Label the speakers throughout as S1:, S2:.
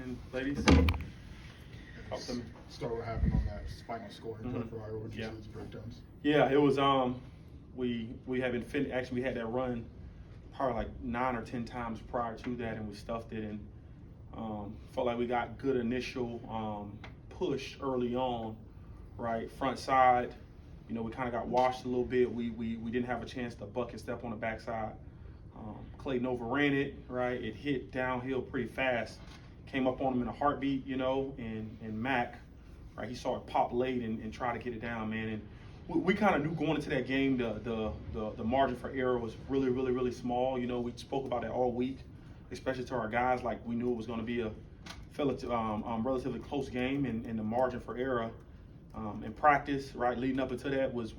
S1: and ladies. Talk to me.
S2: Start what happened on that final scoring drive for Iowa. Would you
S1: Yeah.
S2: see these breakdowns?
S1: Yeah, it was we had been actually we had that run probably like 9 or 10 times prior to that, and we stuffed it, and felt like we got good initial push early on, right? Front side, you know, we kind of got washed a little bit. We didn't have a chance to buck and step on the backside. Clayton overran it, right? It hit downhill pretty fast. Came up on him in a heartbeat, you know, and Mac, right? He saw it pop late and try to get it down, man. And we kind of knew going into that game the margin for error was really small. You know, we spoke about it all week, especially to our guys. Like we knew it was going to be a relatively close game, and the margin for error in practice, right, leading up into that was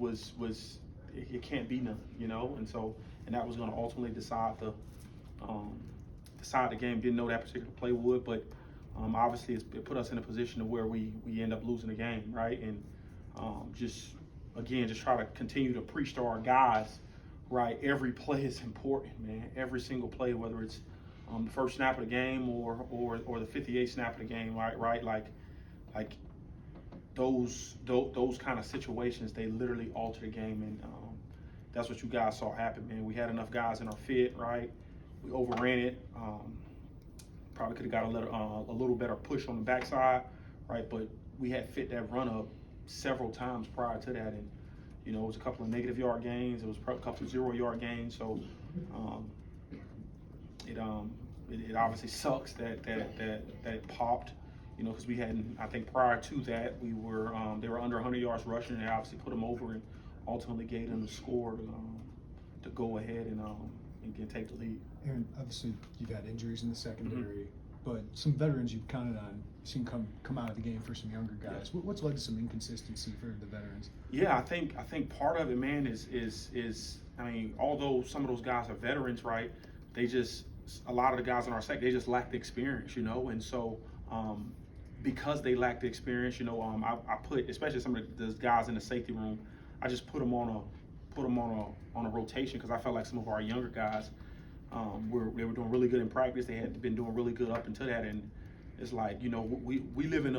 S1: it can't be none, you know. And that was going to ultimately decide the game. Didn't know that particular play would, but obviously it put us in a position to where we end up losing the game, right? And just try to continue to preach to our guys, right? Every play is important, man. Every single play, whether it's the first snap of the game or the 58th snap of the game, right? Like those kind of situations, they literally alter the game, and that's what you guys saw happen, man. We had enough guys in our fit, right? We overran it. Probably could have got a little better push on the backside, right? But we had fit that run up several times prior to that, and you know, it was a couple of negative yard gains. It was a couple of 0-yard gains. So it obviously sucks that it popped, you know, because we hadn't. I think prior to that, they were under 100 yards rushing, and they obviously put them over and ultimately gave them the score to go ahead and take the lead.
S3: And obviously, you've had injuries in the secondary, but some veterans you've counted on seen come out of the game for some younger guys.
S1: Yeah.
S3: What's led to some inconsistency for the veterans?
S1: Yeah, I think part of it, man, is I mean, although some of those guys are veterans, right? A lot of the guys in our sec, they just lack the experience, you know, and so because they lack the experience, you know, I put especially some of the guys in the safety room, I just put them on a rotation because I felt like some of our younger guys they were doing really good in practice. They had been doing really good up until that, and it's like, you know, we live in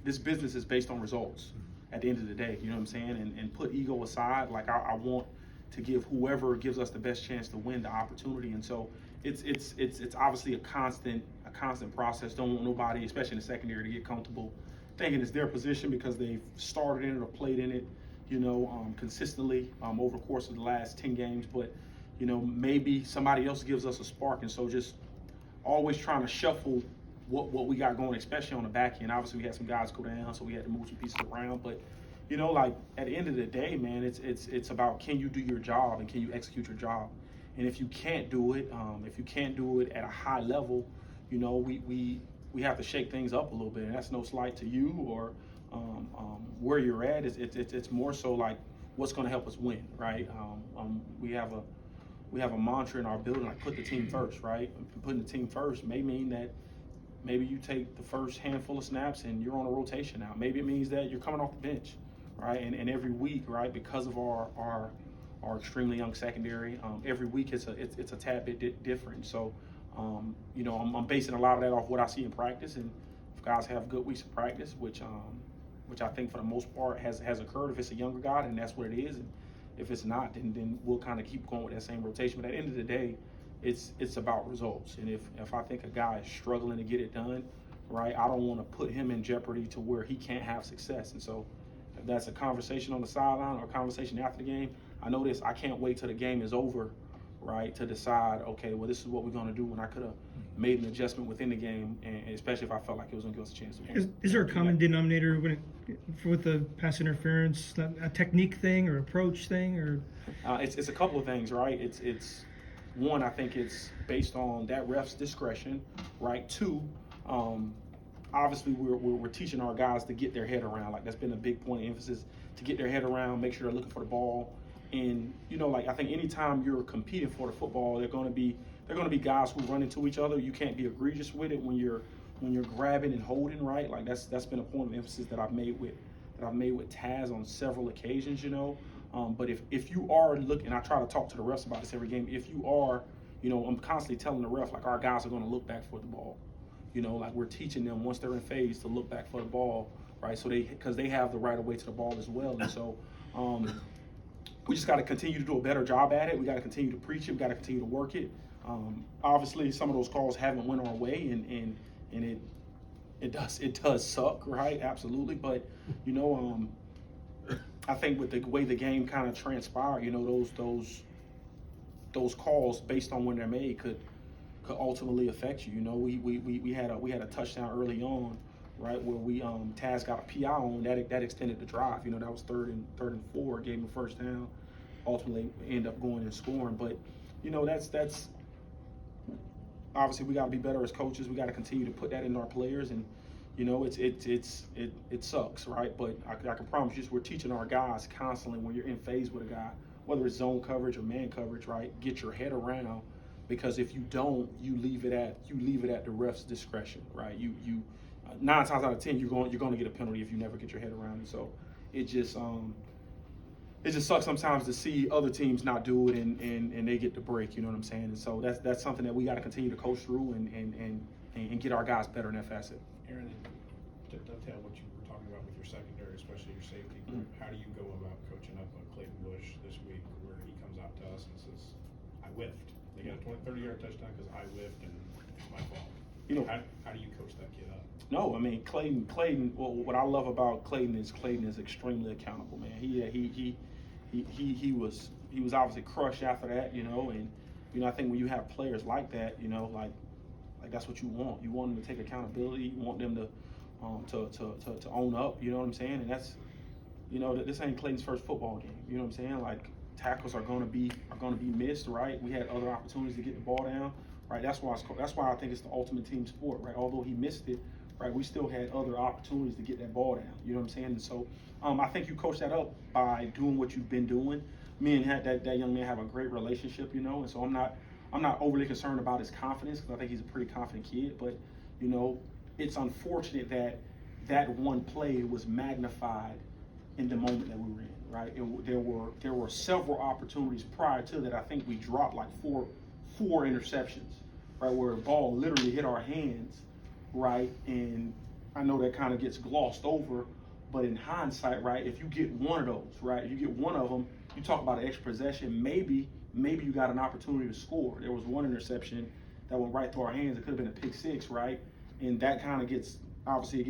S1: this business is based on results at the end of the day, you know what I'm saying? And put ego aside, like I want to give whoever gives us the best chance to win the opportunity. And so it's obviously a constant process. Don't want nobody, especially in the secondary, to get comfortable thinking it's their position because they've started in it or played in it, you know, consistently over the course of the last 10 games. But, you know, maybe somebody else gives us a spark. And so just always trying to shuffle what we got going, especially on the back end. Obviously, we had some guys go down, so we had to move some pieces around. But, you know, like at the end of the day, man, it's about can you do your job and can you execute your job. And if you can't do it, at a high level, you know, we have to shake things up a little bit. And that's no slight to you or where you're at. It's more so like what's going to help us win, right? We have a mantra in our building, like put the team first, right? Putting the team first may mean that maybe you take the first handful of snaps and you're on a rotation now. Maybe it means that you're coming off the bench, right? And every week, right, because of our extremely young secondary, every week it's a tad bit different. So, you know, I'm basing a lot of that off what I see in practice, and if guys have good weeks of practice, which I think for the most part has occurred. If it's a younger guy, then that's what it is. And if it's not, then we'll kind of keep going with that same rotation. But at the end of the day, it's about results. And if I think a guy is struggling to get it done, right, I don't want to put him in jeopardy to where he can't have success. And so if that's a conversation on the sideline or a conversation after the game, I know this, I can't wait till the game is over, right, to decide, okay, well, this is what we're going to do, when I could have made an adjustment within the game, and especially if I felt like it was going to give us a chance to win.
S4: Is there a common denominator with the pass interference, a technique thing or approach thing, or?
S1: It's a couple of things, right? It's one, I think it's based on that ref's discretion, right? Two, obviously we're teaching our guys to get their head around. Like that's been a big point of emphasis, to get their head around, make sure they're looking for the ball. And you know, like I think anytime you're competing for the football, they're going to be guys who run into each other. You can't be egregious with it when you're grabbing and holding, right? Like that's been a point of emphasis that I've made with Taz on several occasions, you know. But if you are looking, I try to talk to the refs about this every game. If you are, you know, I'm constantly telling the ref, like, our guys are going to look back for the ball. You know, like we're teaching them once they're in phase to look back for the ball, right? So because they have the right of way to the ball as well. And so we just got to continue to do a better job at it. We got to continue to preach it. We got to continue to work it. Obviously, some of those calls haven't went our way, and it does suck, right? Absolutely. But you know, I think with the way the game kind of transpired, you know, those calls based on when they're made could ultimately affect you. You know, we had a touchdown early on, right, where Taz got a PI on that extended the drive. You know, that was third and 4, gave him a first down. Ultimately, end up going and scoring. But you know, that's obviously we got to be better as coaches. We got to continue to put that in our players, and you know, it sucks, right? But I can promise you, we're teaching our guys constantly when you're in phase with a guy, whether it's zone coverage or man coverage, right? Get your head around, because if you don't, you leave it at the ref's discretion, right? You 9 times out of 10 you're going to get a penalty if you never get your head around it. So it just sucks sometimes to see other teams not do it and they get the break. You know what I'm saying? And so that's something that we got to continue to coach through and get our guys better in that facet.
S5: Aaron, to dovetail what you were talking about with your secondary, especially your safety group, how do you go about coaching up Clayton Bush this week, where he comes out to us and says, "I whiffed. They got a 30-yard touchdown because I whiffed and it's my fault."
S1: You know,
S5: how do you coach that kid up?
S1: No, I mean Clayton. Well, what I love about Clayton is extremely accountable, man. He was obviously crushed after that, you know, and you know, I think when you have players like that, you know, like that's what you want. You want them to take accountability. You want them to own up. You know what I'm saying? And that's, you know, this ain't Clayton's first football game. You know what I'm saying? Like tackles are gonna be missed, right? We had other opportunities to get the ball down, right? That's why I think it's the ultimate team sport, right? Although he missed it, right? We still had other opportunities to get that ball down. You know what I'm saying? And so I think you coach that up by doing what you've been doing. Me and that young man have a great relationship, you know, and so I'm not overly concerned about his confidence, because I think he's a pretty confident kid. But you know, it's unfortunate that one play was magnified in the moment that we were in, right? There were several opportunities prior to that. I think we dropped like four interceptions, right, where the ball literally hit our hands, right? And I know that kind of gets glossed over, but in hindsight, right, if you get one of those, right, you get one of them, you talk about an extra possession, maybe you got an opportunity to score. There was one interception that went right through our hands. It could have been a pick six, right? And that kind of gets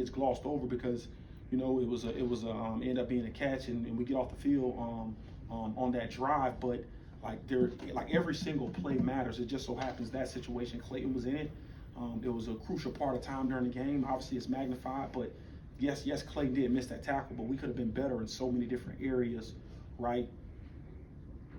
S1: glossed over because, you know, it was end up being a catch, and we get off the field on that drive. But like every single play matters. It just so happens that situation, Clayton was in it. It was a crucial part of time during the game. Obviously, it's magnified, but yes, Clayton did miss that tackle, but we could have been better in so many different areas, right?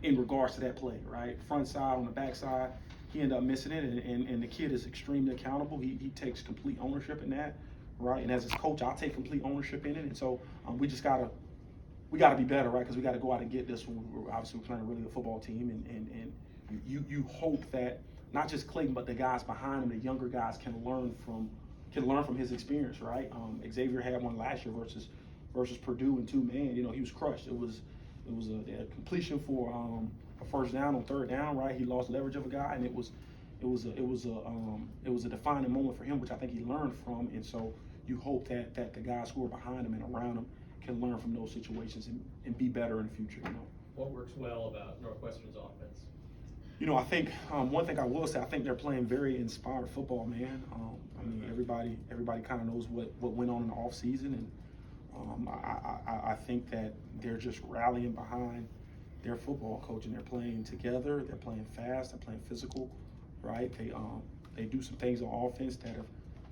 S1: In regards to that play, right? Front side, on the back side, he ended up missing it, and the kid is extremely accountable. He takes complete ownership in that, right? And as his coach, I'll take complete ownership in it. And so we gotta be better, right? Because we got to go out and get this one. We're playing a really good football team, and you hope that not just Clayton, but the guys behind him, the younger guys, can learn from his experience, right? Xavier had one last year versus Purdue in 2-man. You know, he was crushed. It was a completion for a first down on third down, right? He lost leverage of a guy, and it was a defining moment for him, which I think he learned from. And so you hope that the guys who are behind him and around him can learn from those situations and be better in the future. You know,
S6: what works well about Northwestern's offense?
S1: You know, I think one thing I will say, I think they're playing very inspired football, man. I mean, everybody kind of knows what went on in the off season, and I think that they're just rallying behind their football coach, and they're playing together. They're playing fast. They're playing physical, right? They do some things on offense that have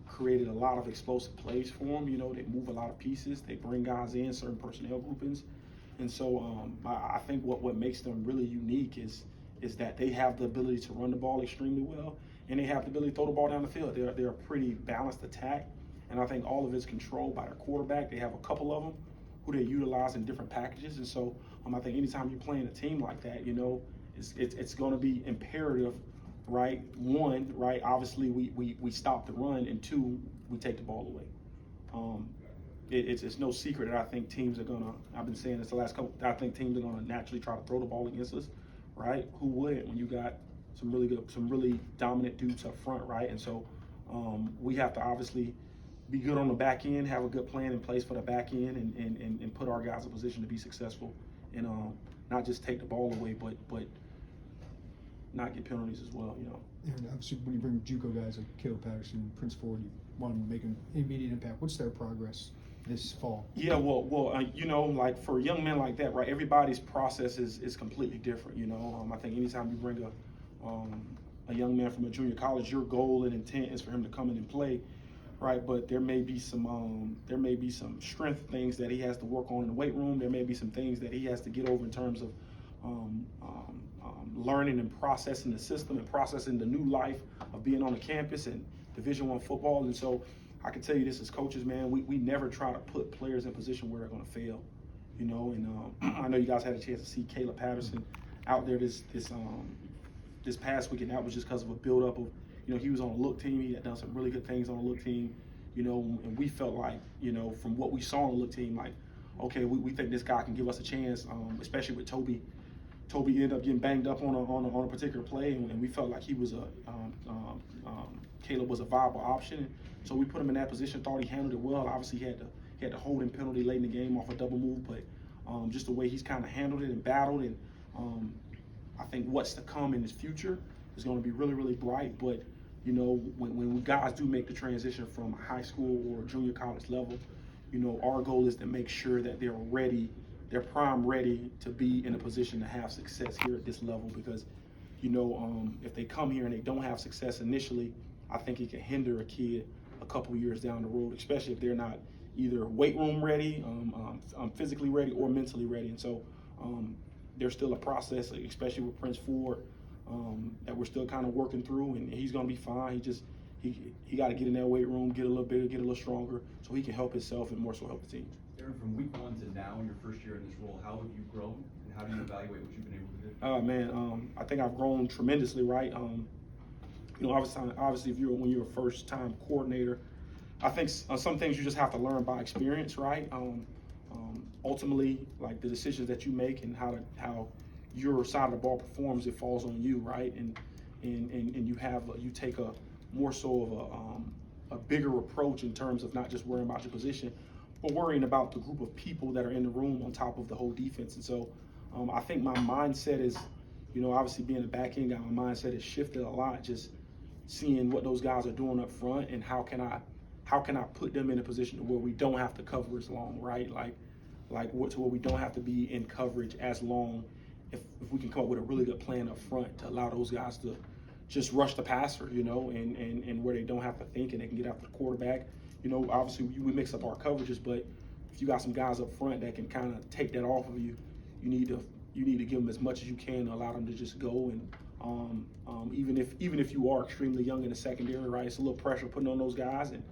S1: created a lot of explosive plays for them. You know, they move a lot of pieces. They bring guys in, certain personnel groupings, and so I think what makes them really unique is that they have the ability to run the ball extremely well, and they have the ability to throw the ball down the field. They're a pretty balanced attack, and I think all of it's controlled by their quarterback. They have a couple of them who they utilize in different packages, and so I think anytime you're playing a team like that, you know, it's going to be imperative, right? One, right, obviously we stop the run, and two, we take the ball away. It's no secret that I think teams are gonna. I've been saying this the last couple. I think teams are gonna naturally try to throw the ball against us. Right? Who wouldn't when you got some really dominant dudes up front, right? And so We have to obviously be good on the back end, have a good plan in place for the back end, and put our guys in a position to be successful, and not just take the ball away, but not get penalties as well. You know.
S3: And obviously, when you bring JUCO guys like Caleb Patterson, Prince Ford, you want them to make an immediate impact. What's their progress this fall?
S1: Yeah, well, you know, like for young men like that, right? Everybody's process is completely different. You know, I think anytime you bring a young man from a junior college, your goal and intent is for him to come in and play, right? But there may be some strength things that he has to work on in the weight room. There may be some things that he has to get over in terms of learning and processing the system and processing the new life of being on the campus and Division I football. And so I can tell you this as coaches, man, we never try to put players in a position where they're going to fail, you know. And I know you guys had a chance to see Caleb Patterson out there this past week, and that was just because of a buildup of, you know, he was on a look team. He had done some really good things on a look team, you know, and we felt like, you know, from what we saw on the look team, like, okay, we think this guy can give us a chance, especially with Toby. Toby ended up getting banged up on a particular play, and we felt like he was Caleb was a viable option. So we put him in that position, thought he handled it well. Obviously, he had the holding penalty late in the game off a double move, but just the way he's kind of handled it and battled, and I think what's to come in his future is going to be really, really bright. But, you know, when guys do make the transition from high school or junior college level, you know, our goal is to make sure that they're ready, they're prime ready to be in a position to have success here at this level. Because, you know, if they come here and they don't have success initially, I think it can hinder a kid a couple years down the road, especially if they're not either weight room ready, physically ready, or mentally ready. And so there's still a process, especially with Prince Ford, that we're still kind of working through, and he's going to be fine. He got to get in that weight room, get a little bigger, get a little stronger, so he can help himself and more so help the team.
S7: Aaron, from week 1 to now, in your first year in this role, how have you grown, and how do you evaluate what you've been able to do?
S1: Man, I think I've grown tremendously, right? You know, obviously, when you're a first-time coordinator, I think some things you just have to learn by experience, right? Ultimately, like the decisions that you make and how your side of the ball performs, it falls on you, right? And you take a more so of a bigger approach in terms of not just worrying about your position, but worrying about the group of people that are in the room on top of the whole defense. And so I think my mindset is, you know, obviously being a back end guy, my mindset has shifted a lot, just seeing what those guys are doing up front and how can I put them in a position to where we don't have to cover as long, right? To where we don't have to be in coverage as long if we can come up with a really good plan up front to allow those guys to just rush the passer, you know, and where they don't have to think and they can get after the quarterback. You know, obviously we mix up our coverages, but if you got some guys up front that can kind of take that off of you, you need to give them as much as you can to allow them to just go. And even if you are extremely young in the secondary, right, it's a little pressure putting on those guys, and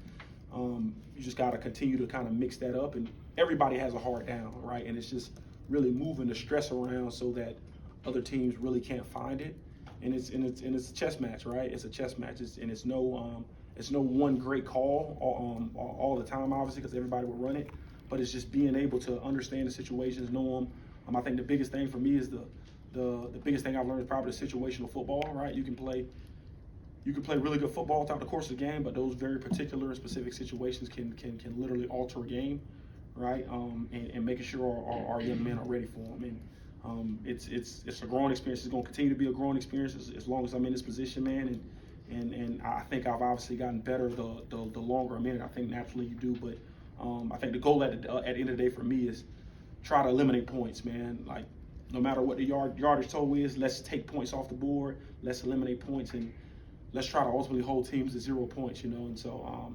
S1: you just got to continue to kind of mix that up. And everybody has a hard down, right, and it's just really moving the stress around so that other teams really can't find it. And it's a chess match, right? It's a chess match, it's no one great call all the time, obviously, because everybody will run it. But it's just being able to understand the situations, know them. I think the biggest thing for me is the biggest thing I've learned is probably the situational football, right? You can play really good football throughout the course of the game, but those very particular and specific situations can literally alter a game, right? And making sure our young men are ready for them. And it's a growing experience. It's going to continue to be a growing experience as long as I'm in this position, man. And I think I've obviously gotten better the longer I'm in it. I think naturally you do, but I think the goal at the end of the day for me is try to eliminate points, man. Like, no matter what the yardage total is, let's take points off the board. Let's eliminate points, and let's try to ultimately hold teams to 0 points, you know. And so,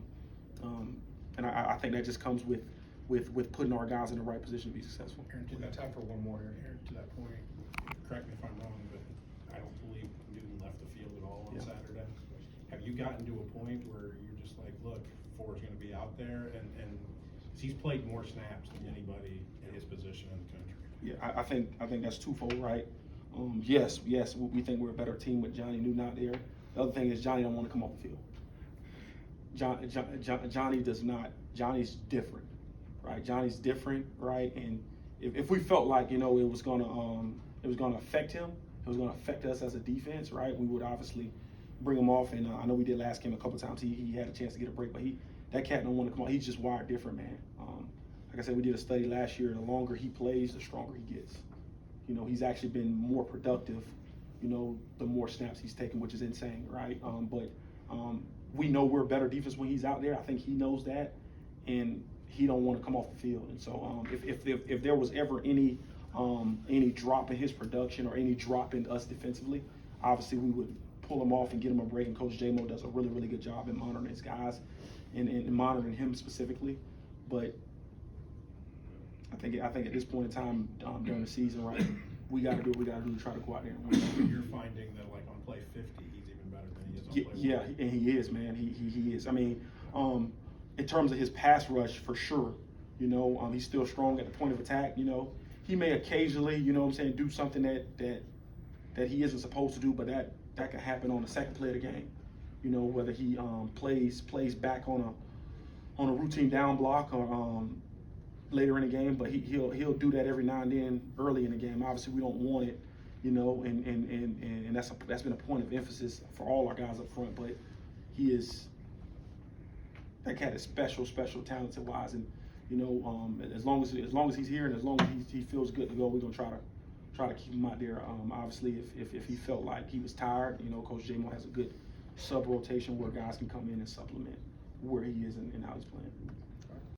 S1: and I think that just comes with putting our guys in the right position to be successful.
S5: Aaron, to that time for one more here, to that point, correct me if I'm wrong, but I don't believe Newton left the field at all on Saturday. Have you gotten to a point where you're just like, look, Ford's going to be out there, and he's played more snaps than anybody in his position in the country?
S1: Yeah, I think that's twofold, right? Yes, we think we're a better team with Johnny Newton out there. The other thing is Johnny don't want to come off the field. Johnny does not. Johnny's different, right? Johnny's different, right? And if we felt like, you know, it was gonna affect him, it was gonna affect us as a defense, right? We would obviously, bring him off. And I know we did last game a couple times. He had a chance to get a break, but that cat don't want to come on. He's just wired different, man. Like I said, we did a study last year. The longer he plays, the stronger he gets. You know, he's actually been more productive, you know, the more snaps he's taken, which is insane, right? But we know we're a better defense when he's out there. I think he knows that, and he don't want to come off the field. And so if there was ever any drop in his production or any drop in us defensively, obviously we would pull him off and get him a break. And Coach J-Mo does a really, really good job in monitoring his guys and monitoring him specifically. But I think at this point in time during the season, right, we got to do what we got to do to try to go out there and win.
S5: You're finding that like on play 50, he's even better than he is on play
S1: Yeah,
S5: 1.
S1: and he is, man. He is. I mean, in terms of his pass rush, for sure. You know, he's still strong at the point of attack. You know, he may occasionally, you know what I'm saying, do something that he isn't supposed to do, but that can happen on the second play of the game. You know, whether he plays back on a routine down block or later in the game, but he'll do that every now and then early in the game. Obviously, we don't want it, you know, and that's been a point of emphasis for all our guys up front. But that cat is special, talented wise, and you know, as long as he's here and as long as he feels good to go, we're gonna try to keep him out there. Obviously, if he felt like he was tired, you know, Coach J-Mo has a good sub rotation where guys can come in and supplement where he is and how he's playing.